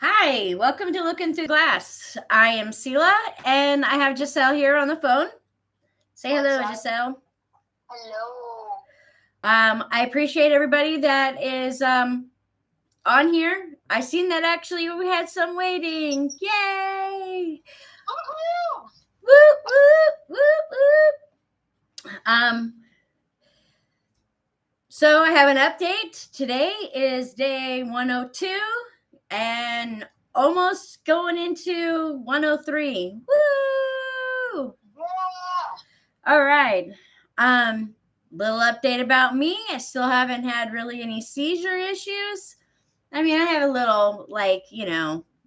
Hi, welcome to Looking Through Glass. I am Sela, and I have Giselle here on the phone. Say What's hello, up? Giselle. Hello. I appreciate everybody that is on here. I seen that actually we had some waiting. Yay! Woohoo! Whoop whoop whoop whoop. So I have an update. Today is day 102 and almost going into 103. Woo! Yeah. All right. Little update about me. I still haven't had really any seizure issues. I mean, I have a little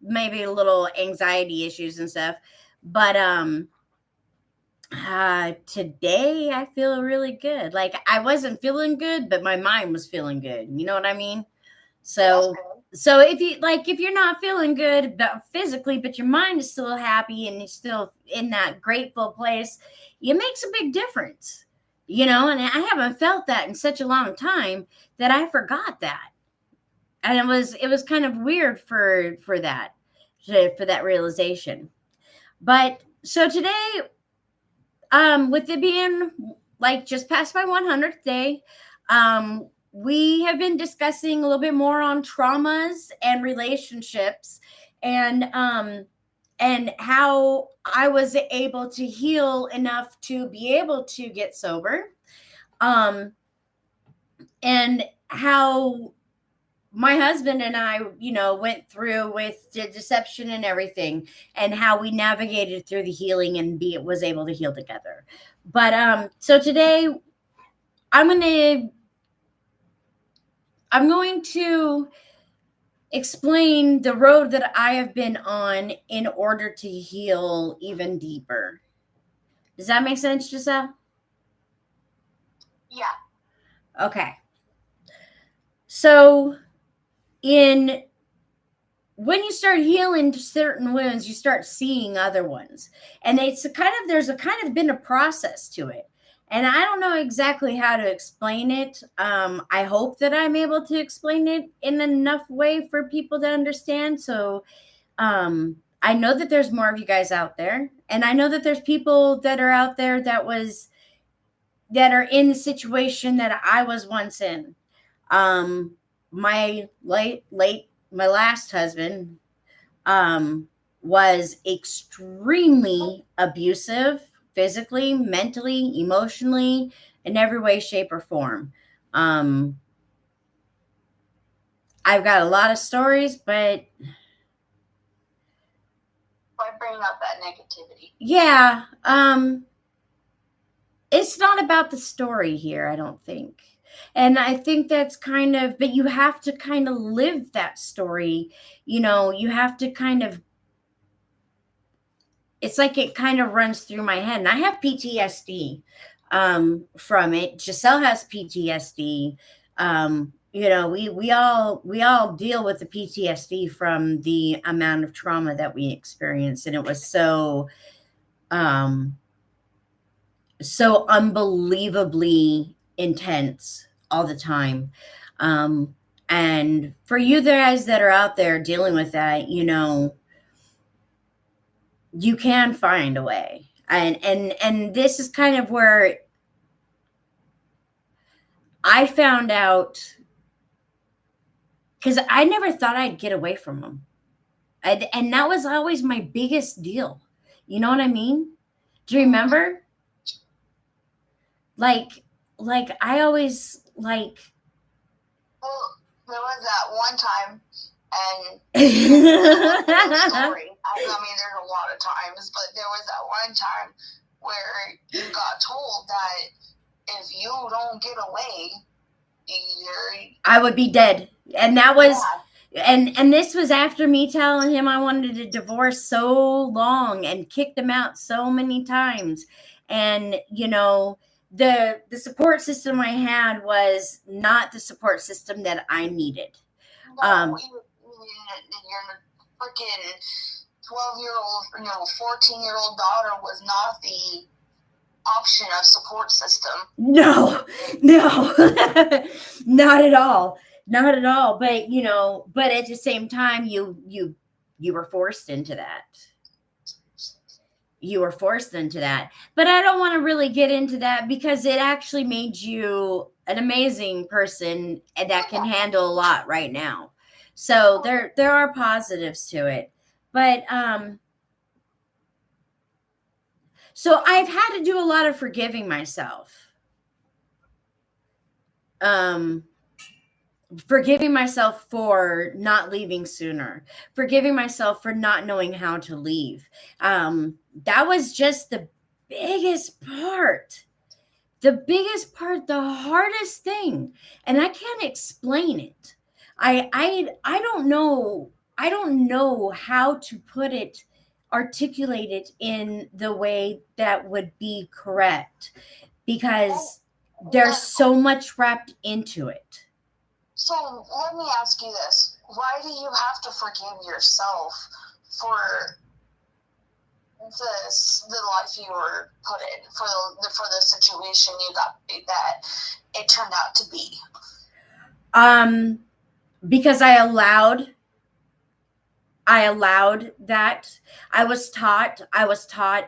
maybe a little anxiety issues and stuff. But today I feel really good. Like I wasn't feeling good, but my mind was feeling good. You know what I mean? So if you're not feeling good physically, but your mind is still happy and you're still in that grateful place, it makes a big difference. And I haven't felt that in such a long time that I forgot that. And it was kind of weird for that realization. But so today, with it being like just past my 100th day, we have been discussing a little bit more on traumas and relationships, and how I was able to heal enough to be able to get sober, um, and how my husband and I, went through with the deception and everything, and how we navigated through the healing and was able to heal together. But so today I'm gonna I'm going to explain the road that I have been on in order to heal even deeper. Does that make sense, Giselle? Yeah. Okay. So in when you start healing certain wounds, you start seeing other ones. And there's a kind of been a process to it. And I don't know exactly how to explain it. I hope that I'm able to explain it in enough way for people to understand. So I know that there's more of you guys out there. And I know that there's people that are out there that are in the situation that I was once in. My my last husband was extremely abusive, physically, mentally, emotionally, in every way, shape, or form. Um, I've got a lot of stories, but Why bring up that negativity? yeah, it's not about the story here, I don't think. And I think that's but you have to kind of live that story. You have to it's like it kind of runs through my head. And I have PTSD from it. Giselle has PTSD. We all deal with the PTSD from the amount of trauma that we experienced, and it was um, so unbelievably intense all the time. Um, and for you guys that are out there dealing with that, you can find a way. And this is kind of where I found out, because I never thought I'd get away from them. And that was always my biggest deal. You know what I mean? Do you remember? Like I always like Well, there was that one time, and story. I mean, there's a lot of times, but there was that one time where you got told that if you don't get away, I would be dead. And that was and this was after me telling him I wanted a divorce so long and kicked him out so many times. And the support system I had was not the support system that I needed. No, your freaking 12-year-old, 14-year-old daughter was not the option of support system. No, not at all. Not at all. But at the same time, you You were forced into that. You were forced into that. But I don't want to really get into that because it actually made you an amazing person and that can handle a lot right now. So there are positives to it. But so I've had to do a lot of forgiving myself. Forgiving myself for not leaving sooner, forgiving myself for not knowing how to leave. That was just the biggest part. The biggest part, the hardest thing. And I can't explain it. I don't know. I don't know how to put it, articulate it in the way that would be correct because there's so much wrapped into it. So let me ask you this. Why do you have to forgive yourself for the life you were put in, for the situation you got that it turned out to be? Because I allowed that. I was taught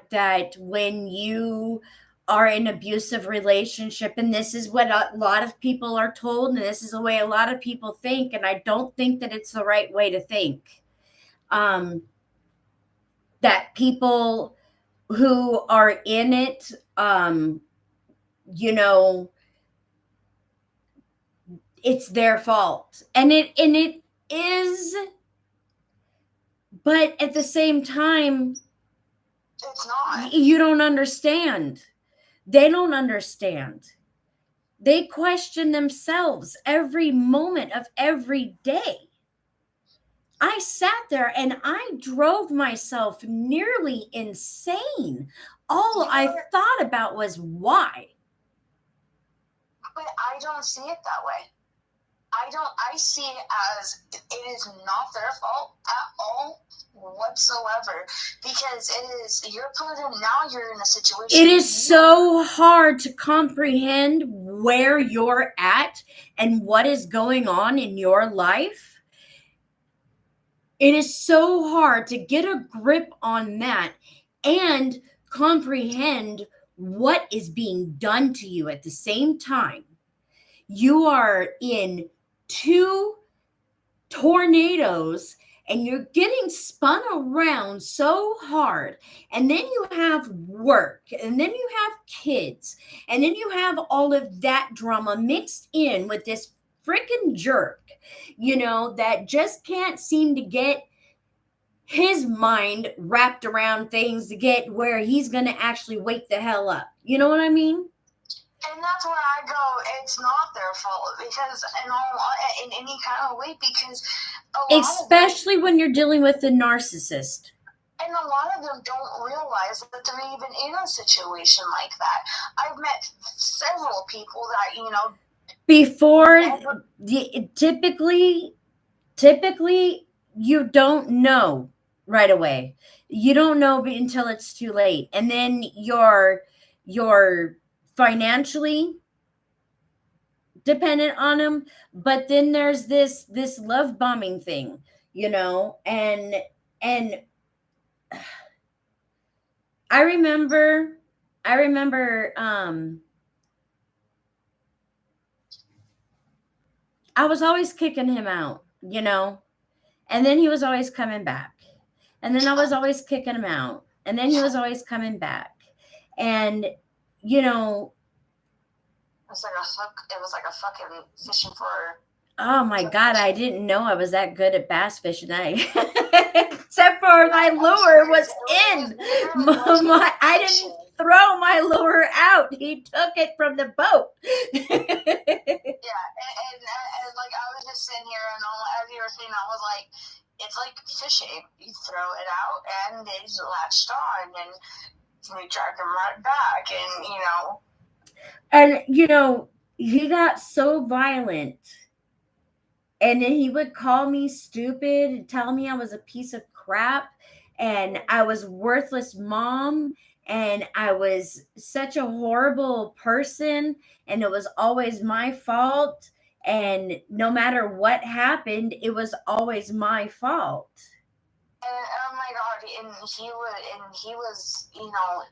that when you are in an abusive relationship, and this is what a lot of people are told, and this is the way a lot of people think, and I don't think that it's the right way to think. That people who are in it, it's their fault, and it is, but at the same time, it's not. You don't understand. They don't understand. They question themselves every moment of every day. I sat there and I drove myself nearly insane. All I thought about was why. But I don't see it that way. I see it as it is not their fault at all whatsoever, because you're in a situation. It is so hard to comprehend where you're at and what is going on in your life. It is so hard to get a grip on that and comprehend what is being done to you at the same time. You are in 2 tornadoes and you're getting spun around so hard, and then you have work, and then you have kids, and then you have all of that drama mixed in with this freaking jerk, that just can't seem to get his mind wrapped around things to get where he's going to actually wake the hell up. You know what I mean? And that's where I go, it's not their fault, because in any kind of way, because especially when you're dealing with a narcissist. And a lot of them don't realize that they're even in a situation like that. I've met several people that, before, typically you don't know right away. You don't know until it's too late. And then you're financially dependent on them, but then there's this love bombing thing, and I remember I was always kicking him out, and then he was always coming back, and then I was always kicking him out, and then he was always coming back, and it was like a fucking fishing for. Oh my God, I didn't know I was that good at bass fishing. Except for my lure was in. I didn't throw my lure out. He took it from the boat. Yeah, and like I was just sitting here, and as you were saying, I was like, it's like fishing. You throw it out, and it's latched on, and we drag them right back, and And he got so violent. And then he would call me stupid and tell me I was a piece of crap and I was worthless mom and I was such a horrible person and it was always my fault. And no matter what happened, it was always my fault. And oh my god, and he was, you know,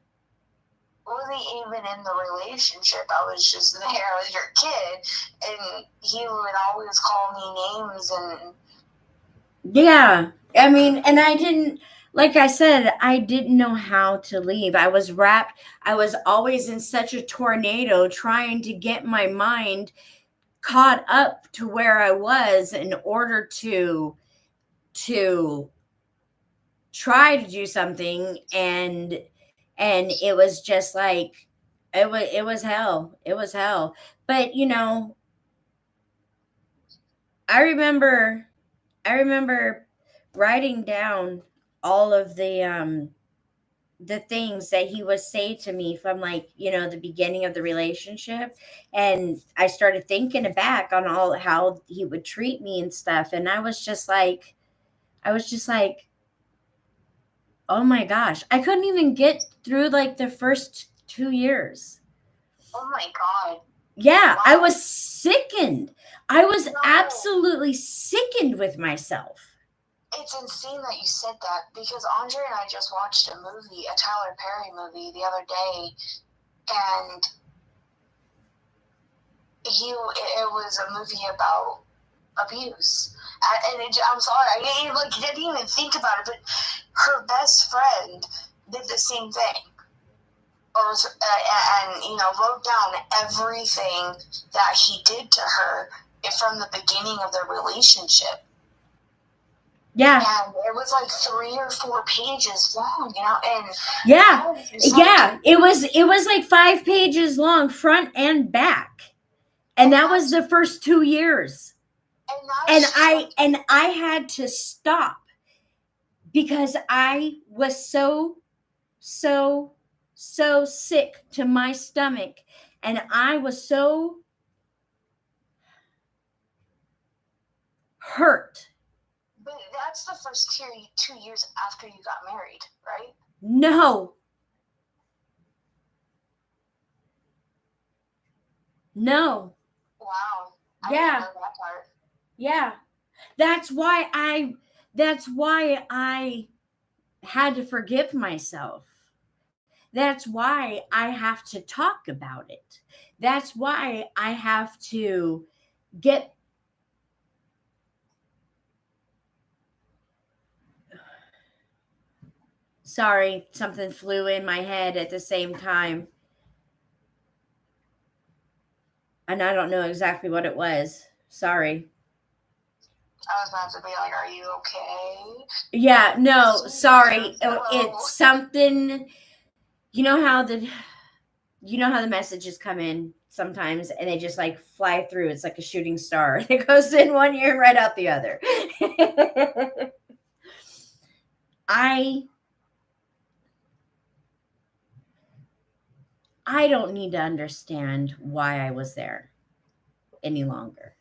wasn't even in the relationship. I was just there as your kid, and he would always call me names and. Yeah. I mean, and I didn't, like I said, I didn't know how to leave. I was wrapped, I was always in such a tornado trying to get my mind caught up to where I was in order to try to do something, and it was just like it was hell. It was hell. But I remember I remember writing down all of the things that he would say to me from, like, the beginning of the relationship, and I started thinking back on all how he would treat me and stuff, and I was just like, oh my gosh, I couldn't even get through like the first 2 years. Oh my god. Yeah, Wow. I was sickened. I was No. absolutely sickened with myself. It's insane that you said that, because Andre and I just watched a movie, a Tyler Perry movie, the other day, and it was a movie about abuse. And I'm sorry, I didn't even think about it, but her best friend did the same thing. And wrote down everything that he did to her from the beginning of their relationship. Yeah. And it was like 3 or 4 pages long, and yeah, it was like 5 pages long, front and back, and that was the first 2 years, and I had to stop because I was so sick to my stomach, and I was so hurt. But that's the first 2 years after you got married, right? No. Wow. I Yeah. didn't know that part. Yeah. That's why I had to forgive myself. That's why I have to talk about it. That's why I have to get. Sorry, something flew in my head at the same time. And I don't know exactly what it was. Sorry. I was about to be like, are you okay? Yeah, no, sorry. It's something, you know how the messages come in sometimes and they just like fly through. It's like a shooting star. It goes in one ear and right out the other. I don't need to understand why I was there any longer.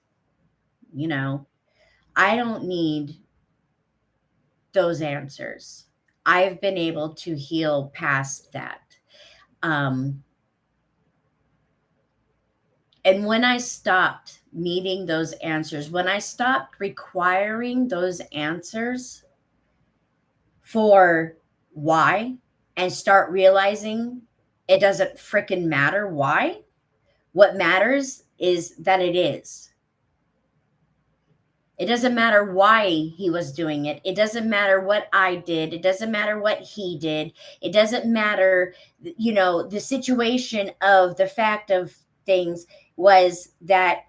I don't need those answers. I've been able to heal past that. And when I stopped needing those answers, when I stopped requiring those answers for why, and start realizing it doesn't freaking matter why, what matters is that it is. It doesn't matter why he was doing it. It doesn't matter what I did. It doesn't matter what he did. It doesn't matter, the situation of the fact of things was that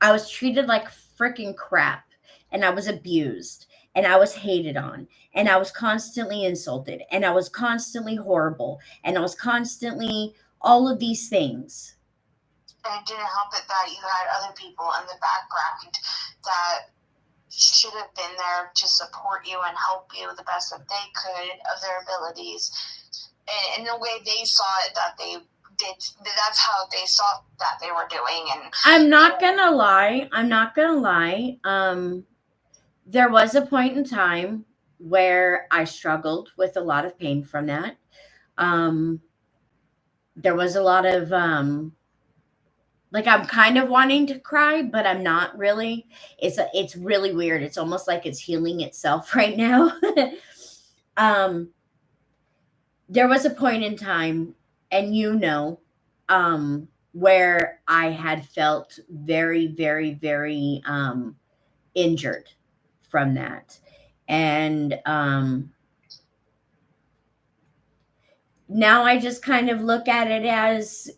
I was treated like freaking crap, and I was abused, and I was hated on, and I was constantly insulted, and I was constantly horrible, and I was constantly all of these things. And it didn't help it that you had other people in the background that should have been there to support you and help you the best that they could of their abilities. And in the way they saw it, that they did, that's how they saw that they were doing. And I'm not gonna lie. There was a point in time where I struggled with a lot of pain from that. There was a lot of Like I'm kind of wanting to cry, but I'm not really. It's really weird. It's almost like it's healing itself right now. um there was a point in time, and where I had felt very, very, very injured from that. And now I just kind of look at it as,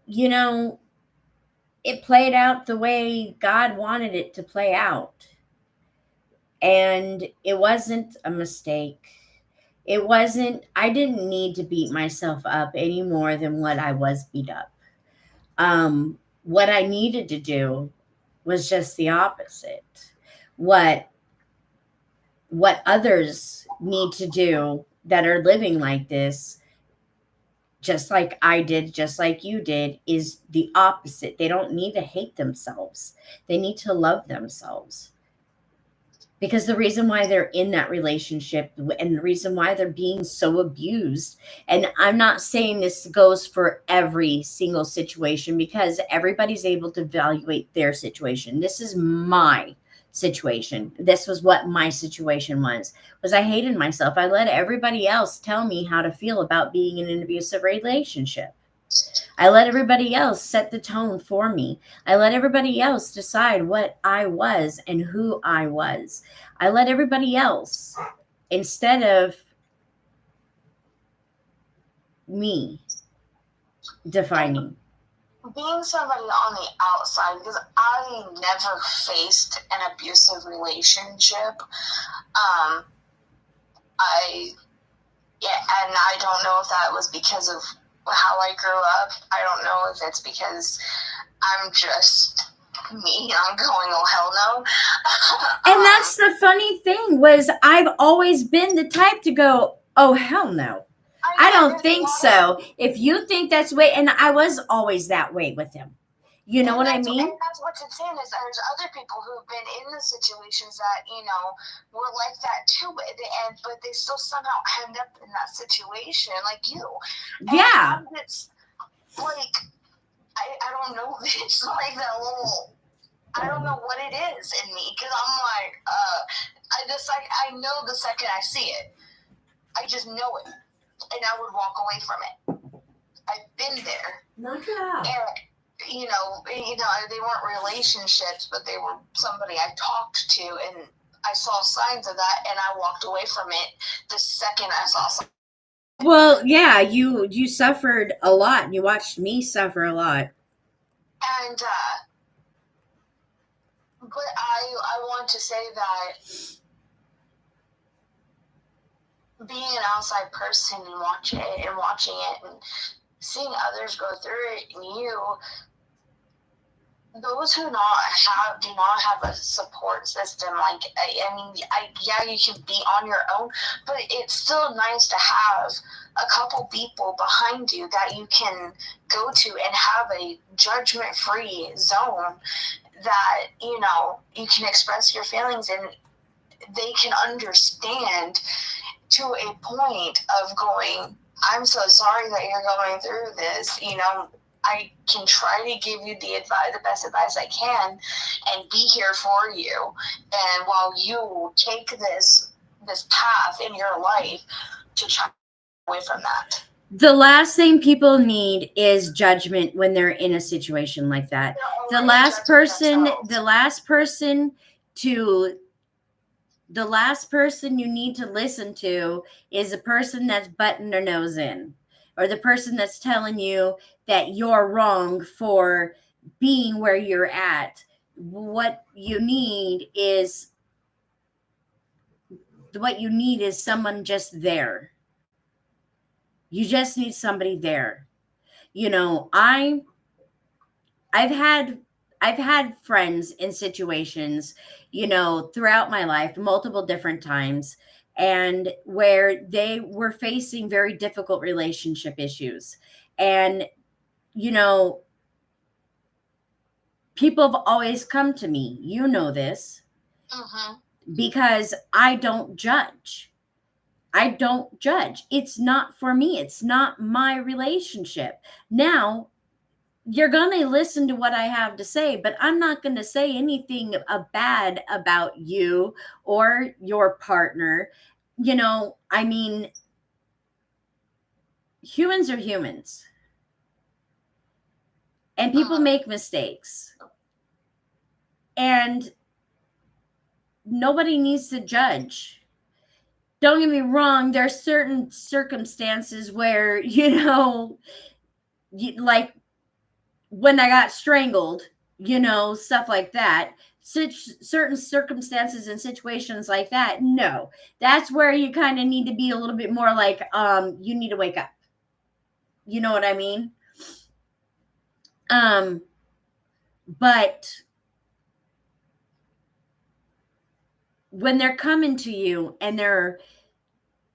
you know, it played out the way God wanted it to play out. And it wasn't a mistake. I didn't need to beat myself up any more than what I was beat up. What I needed to do was just the opposite. What others need to do that are living like this, just like I did, just like you did, is the opposite. They don't need to hate themselves. They need to love themselves. Because the reason why they're in that relationship and the reason why they're being so abused, and I'm not saying this goes for every single situation because everybody's able to evaluate their situation. This is my situation. This was what my situation was I hated myself. I let everybody else tell me how to feel about being in an abusive relationship. I let everybody else set the tone for me. I let everybody else decide what I was and who I was. I let everybody else, instead of me defining. Being somebody on the outside, because I never faced an abusive relationship. And I don't know if that was because of how I grew up. I don't know if it's because I'm just me. I'm going, oh hell no. And that's the funny thing, was I've always been the type to go, oh hell no. I don't think so. If you think that's the way, and I was always that way with him. You know what I mean? And that's what's insane is there's other people who've been in the situations that, were like that too, but they still somehow end up in that situation like you. Yeah. And it's like, I don't know. It's like that little, I don't know what it is in me, because I'm like, I know the second I see it. I just know it. And I would walk away from it. I've been there. Knock it off. And, they weren't relationships, but they were somebody I talked to, and I saw signs of that, and I walked away from it the second I saw something. Well, yeah, you suffered a lot. You watched me suffer a lot. And, but I want to say that being an outside person and watching it and seeing others go through it, and those who do not have a support system, like, you can be on your own, but it's still nice to have a couple people behind you that you can go to and have a judgment-free zone that, you can express your feelings and they can understand to a point of going, I'm so sorry that you're going through this, I can try to give you the best advice I can and be here for you. And while you take this path in your life to try away from that. The last thing people need is judgment when they're in a situation like that. The last person you need to listen to is a person that's butting their nose in, or the person that's telling you that you're wrong for being where you're at. What you need is someone just there. You just need somebody there. I've had friends in situations, throughout my life, multiple different times, and where they were facing very difficult relationship issues. And, people have always come to me, this, because I don't judge. It's not for me. It's not my relationship. Now, you're going to listen to what I have to say, but I'm not going to say anything bad about you or your partner. I mean, humans are humans, and people make mistakes, and nobody needs to judge. Don't get me wrong, there are certain circumstances where, like when I got strangled, stuff like that. Certain circumstances and situations like that, no. That's where you kind of need to be a little bit more like, you need to wake up. You know what I mean? But when they're coming to you and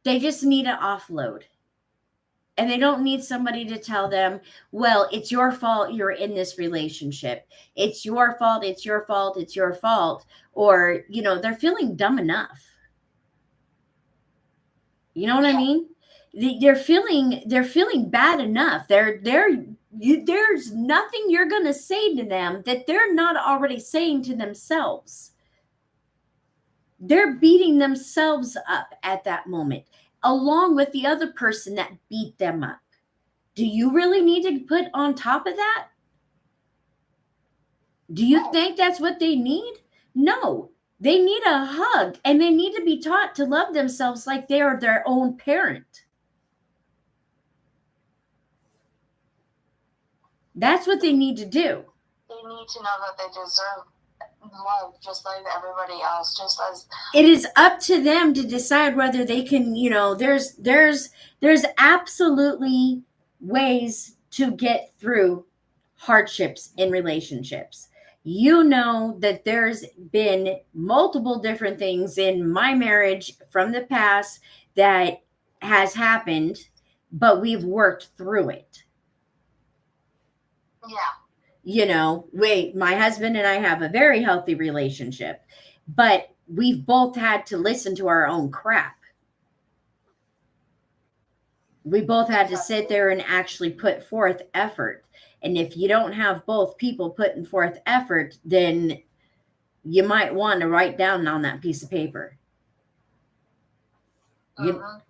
they just need to offload. And they don't need somebody to tell them, well, it's your fault you're in this relationship. It's your fault, it's your fault, it's your fault. Or, they're feeling dumb enough. You know what I mean? They're feeling bad enough. There's nothing you're going to say to them that they're not already saying to themselves. They're beating themselves up at that moment, along with the other person that beat them up. Do you really need to put on top of that? Do you think that's what they need? No. They need a hug, and they need to be taught to love themselves like they are their own parent. That's what they need to do. They need to know that they deserve love just like everybody else, just as it is up to them to decide whether they can, there's absolutely ways to get through hardships in relationships. That there's been multiple different things in my marriage from the past that has happened, but we've worked through it. Yeah. My husband and I have a very healthy relationship, but we've both had to listen to our own crap. We both had to sit there and actually put forth effort. And if you don't have both people putting forth effort, then you might want to write down on that piece of paper.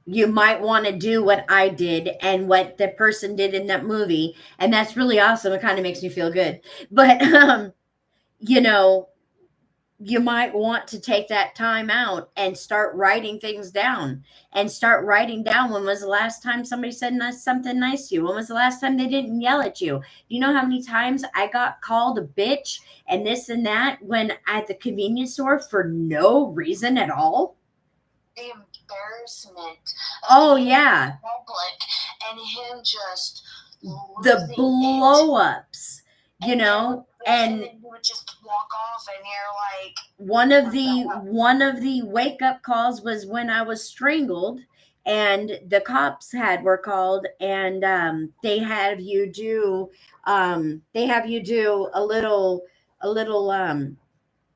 You might want to do what I did and what the person did in that movie. And that's really awesome. It kind of makes me feel good. But, you might want to take that time out and start writing things down, and start writing down when was the last time somebody said something nice to you? When was the last time they didn't yell at you? Do you know how many times I got called a bitch and this and that when at the convenience store for no reason at all? The embarrassment. Oh, yeah. Public, and him just the blow-ups. And you would just walk off, and you're like, one of the wake up calls was when I was strangled, and the cops were called, and they have you do a little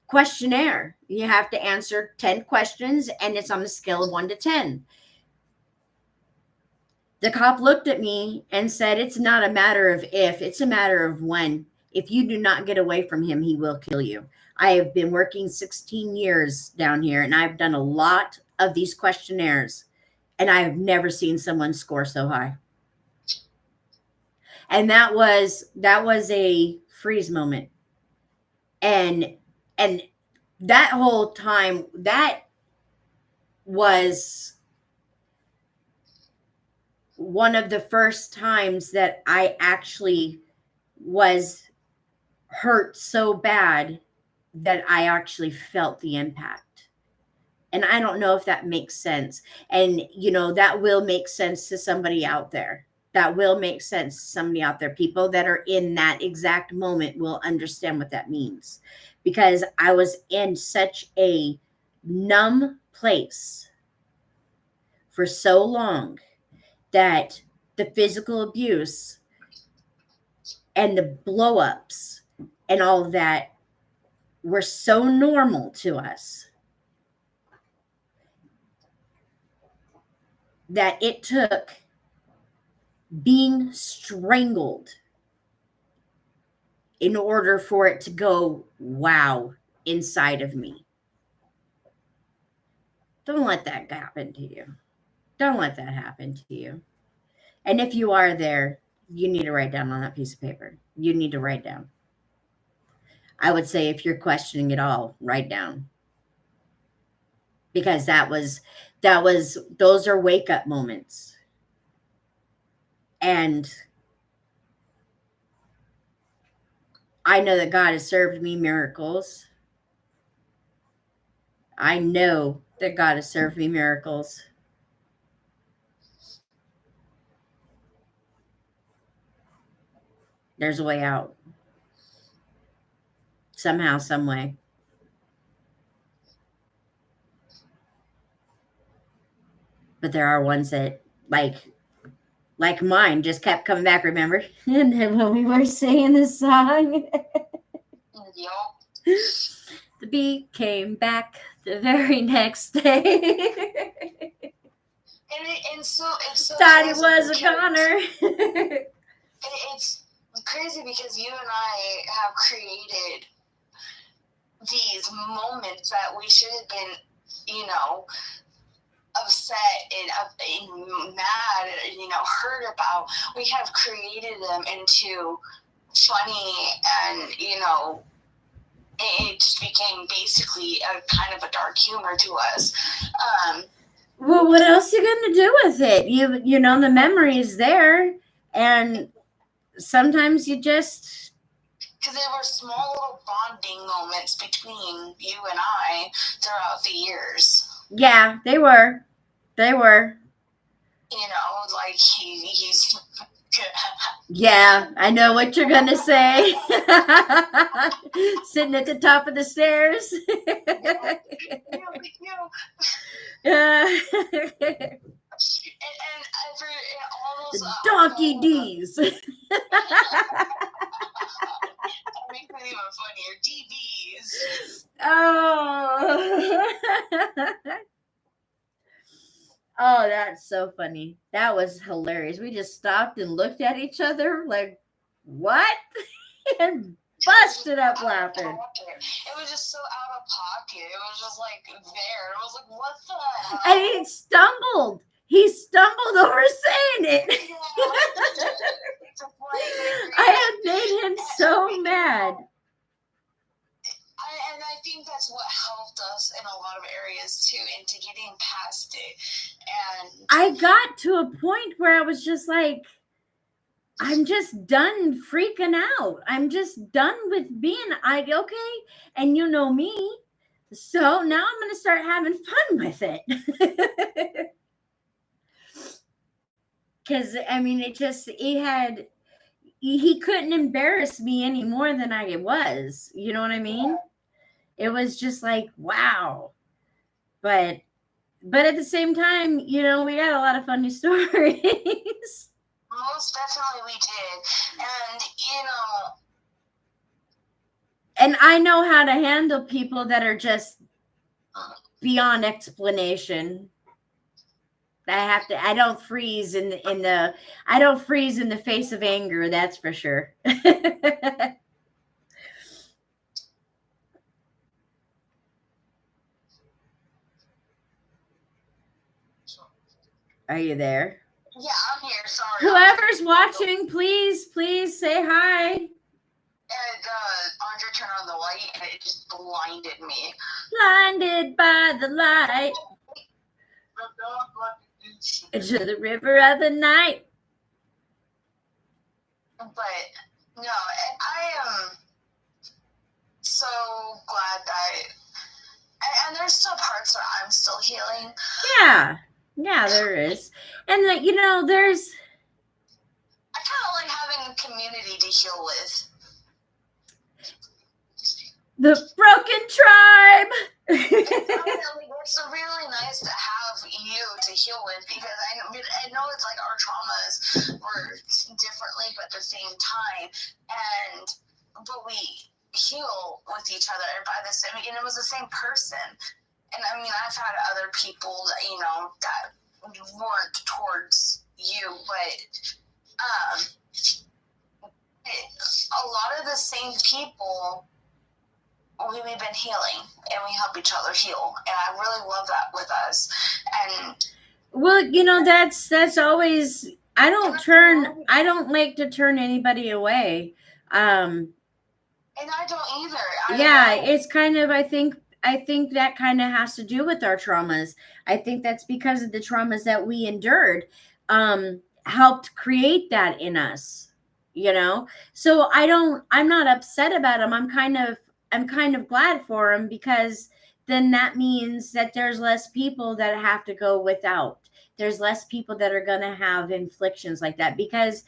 questionnaire. You have to answer 10 questions, and it's on a scale of 1 to 10. The cop looked at me and said, it's not a matter of if, it's a matter of when. If you do not get away from him, he will kill you. I have been working 16 years down here, and I've done a lot of these questionnaires, and I've never seen someone score so high. And that was a freeze moment. And that whole time, that was one of the first times that I actually was hurt so bad that I actually felt the impact. And I don't know if that makes sense. And, that will make sense to somebody out there. That will make sense to somebody out there. People that are in that exact moment will understand what that means. Because I was in such a numb place for so long that the physical abuse and the blow-ups and all of that were so normal to us that it took being strangled in order for it to go wow inside of me. Don't let that happen to you. Don't let that happen to you. And if you are there, you need to write down on that piece of paper. You need to write down. I would say if you're questioning it all, write down. Because those are wake up moments. And I know that God has served me miracles. I know that God has served me miracles. There's a way out. Somehow, some way. But there are ones that, like mine, just kept coming back, remember? And then when we were singing this song, the bee came back the very next day. And so Thought he was a goner. It's crazy because you and I have created these moments that we should have been, upset and mad, hurt about. We have created them into funny, and it just became basically a kind of a dark humor to us. Well, what else are you going to do with it? You know, the memory is there, and sometimes you just... Because there were small little bonding moments between you and I throughout the years. Yeah, they were. Like he's... Yeah, I know what you're going to say. Sitting at the top of the stairs. And for all those the donkey D's. That makes it even funnier. DBs. Oh. Oh, that's so funny. That was hilarious. We just stopped and looked at each other like, what? And busted up laughing. It was just so out of pocket. It was just like there. It was like, what the hell? And he stumbled. He stumbled over saying it. Yeah. I had made him so mad. And I think that's what helped us in a lot of areas too, into getting past it. And I got to a point where I was just like, I'm just done freaking out. I'm just done with being okay. And you know me. So now I'm going to start having fun with it. Because, I mean, he couldn't embarrass me any more than I was. You know what I mean? It was just like, wow. But at the same time, we got a lot of funny stories. Most definitely we did. And I know how to handle people that are just beyond explanation. I don't freeze in the face of anger, that's for sure. Are you there? Yeah, I'm here. Sorry. Whoever's watching, please say hi. And Andre turned on the light, and it just blinded me. Blinded by the light to the river of the night. But no, I am so glad that, and there's still parts where I'm still healing. Yeah, there is. And there's... I kind of like having a community to heal with. The broken tribe. It's really nice to have you to heal with, because I know it's like our traumas were differently, but at the same time, but we heal with each other by the same, and it was the same person. And I mean, I've had other people that that weren't towards you, but a lot of the same people, we've been healing and we help each other heal. And I really love that with us. And well, that's always, I don't like to turn anybody away. and I don't either. Yeah, it's kind of, I think that kind of has to do with our traumas. I think that's because of the traumas that we endured, helped create that in us, so I'm not upset about them. I'm kind of glad for them, because then that means that there's less people that have to go without. There's less people that are going to have inflictions like that, because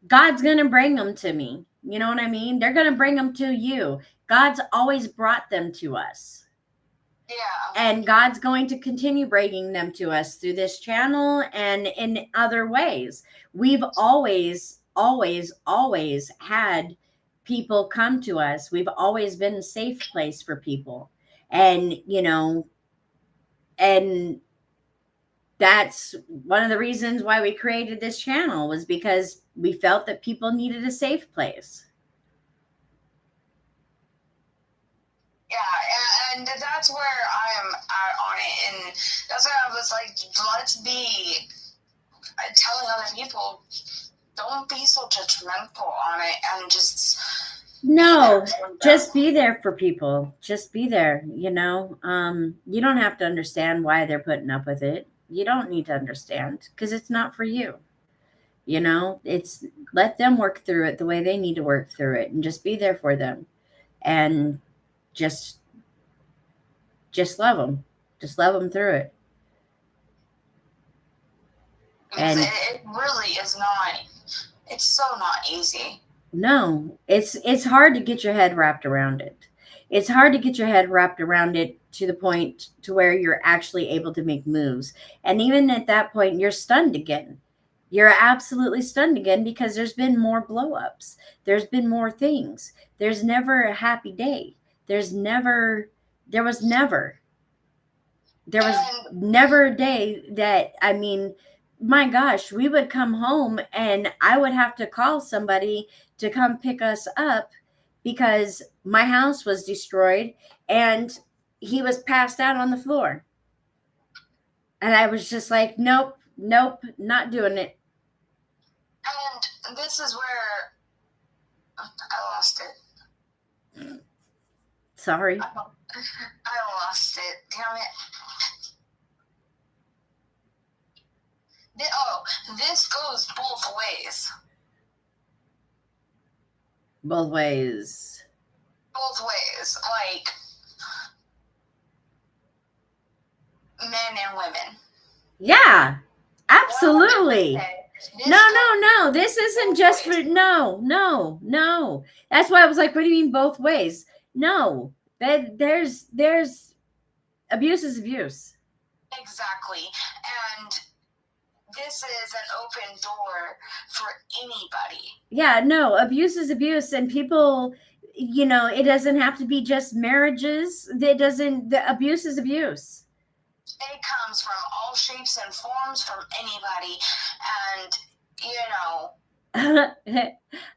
God's going to bring them to me. You know what I mean? They're going to bring them to you. God's always brought them to us. Yeah. And God's going to continue bringing them to us through this channel and in other ways. We've always had people come to us. We've always been a safe place for people. And, and that's one of the reasons why we created this channel, was because we felt that people needed a safe place. Yeah, and that's where I am on it, and that's why I was like, let's be telling other people, don't be so judgmental on it, and just just be there for people. Just be there. You don't have to understand why they're putting up with it. You don't need to understand, because it's not for you. It's, let them work through it the way they need to work through it, and just be there for them, and just love them. Just love them through it. And it really is not. It's so not easy. No, it's hard to get your head wrapped around it. It's hard to get your head wrapped around it to the point to where you're actually able to make moves. And even at that point, you're stunned again. You're absolutely stunned again, because there's been more blowups. There's been more things. There's never a happy day. There was never a day that, I mean, my gosh, we would come home and I would have to call somebody to come pick us up, because my house was destroyed and he was passed out on the floor. And I was just like, nope, not doing it. And this is where I lost it. Sorry. I lost it. Damn it. This goes both ways. Both ways. Both ways. Like, men and women. Yeah, absolutely. No. This isn't just for, no. That's why I was like, what do you mean both ways? No, there's abuse is abuse. Exactly. And this is an open door for anybody. Yeah, no, abuse is abuse. And people, it doesn't have to be just marriages. The abuse is abuse. It comes from all shapes and forms, from anybody. And,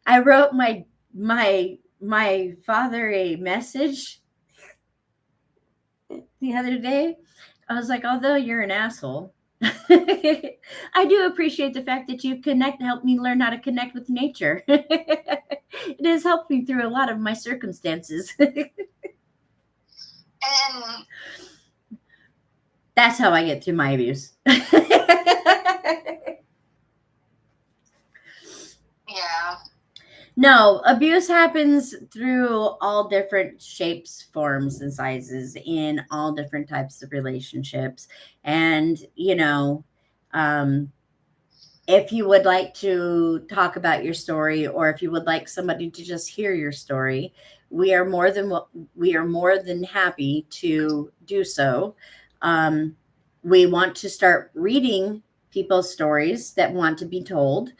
I wrote my father a message the other day. I was like, although you're an asshole, I do appreciate the fact that you helped me learn how to connect with nature. It has helped me through a lot of my circumstances. And that's how I get through my abuse. Yeah. No, abuse happens through all different shapes, forms, and sizes in all different types of relationships. And, if you would like to talk about your story, or if you would like somebody to just hear your story, we are more than happy to do so. We want to start reading people's stories that want to be told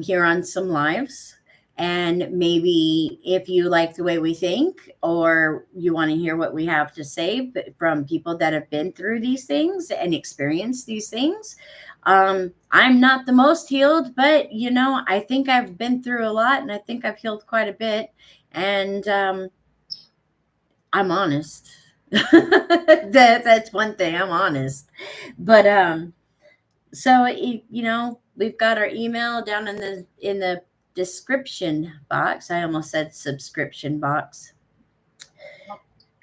here on some lives. And maybe if you like the way we think, or you want to hear what we have to say from people that have been through these things and experienced these things, I'm not the most healed, but I think I've been through a lot, and I think I've healed quite a bit. And I'm honest. That's one thing. I'm honest. But so we've got our email down in the description box. I almost said subscription box.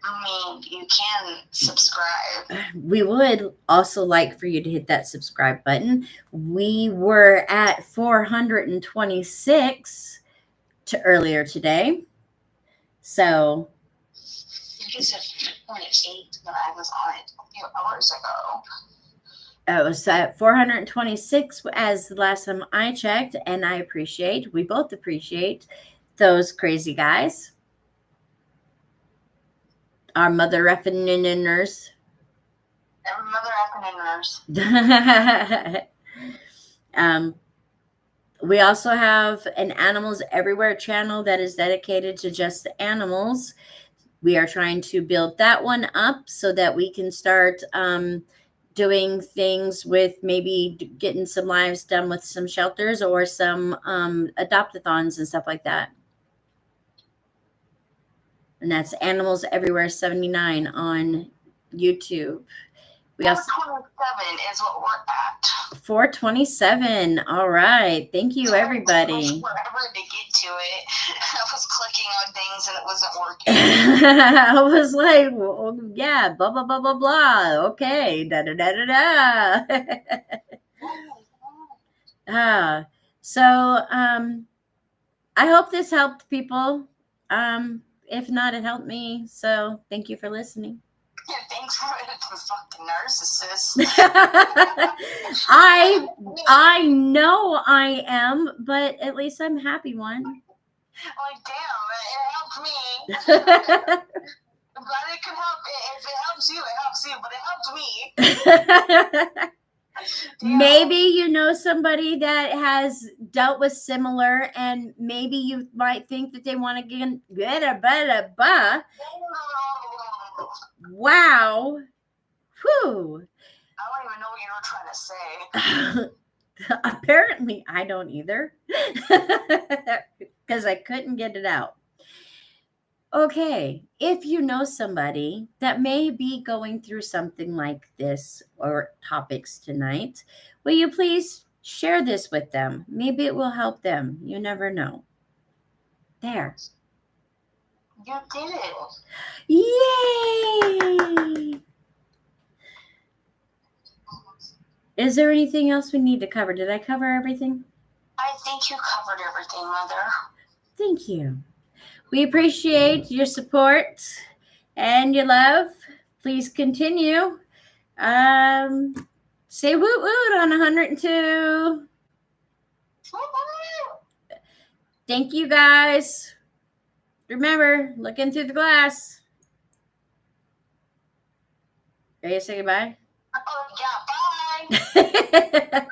I mean, you can subscribe. We would also like for you to hit that subscribe button. We were at 426 earlier today. So You said 408 when I was on it a few hours ago. It was at 426 as the last time I checked, and we both appreciate those crazy guys. Our mother effing nurse. Mother effing nurse. We also have an Animals Everywhere channel that is dedicated to just the animals. We are trying to build that one up so that we can start doing things with maybe getting some lives done with some shelters or some adopt-a-thons and stuff like that. And that's Animals Everywhere 79 on YouTube. 427 is what we're at. 427. All right. Thank you, everybody. Forever to get to it. I was clicking on things and it wasn't working. I was like, well, yeah, blah, blah, blah, blah, blah. Okay. Da, da, da, da, da. So I hope this helped people. If not, it helped me. So thank you for listening. Yeah, thanks for the fucking narcissist. I know I am, but at least I'm a happy one. Like, damn, it helped me. But it could help. If it helps you, it helps you. But it helped me. Maybe you know somebody that has dealt with similar, and maybe you might think that they want to get a better. Wow. Whew. I don't even know what you were trying to say. Apparently, I don't either. Because I couldn't get it out. Okay, if you know somebody that may be going through something like this or topics tonight, will you please share this with them? Maybe it will help them. You never know. There. You did it. Yay! Is there anything else we need to cover? Did I cover everything? I think you covered everything, Mother. Thank you. We appreciate your support and your love. Please continue. Say woot woot on 102. Thank you, guys. Remember, looking through the glass. Ready to say goodbye? Oh, yeah, bye.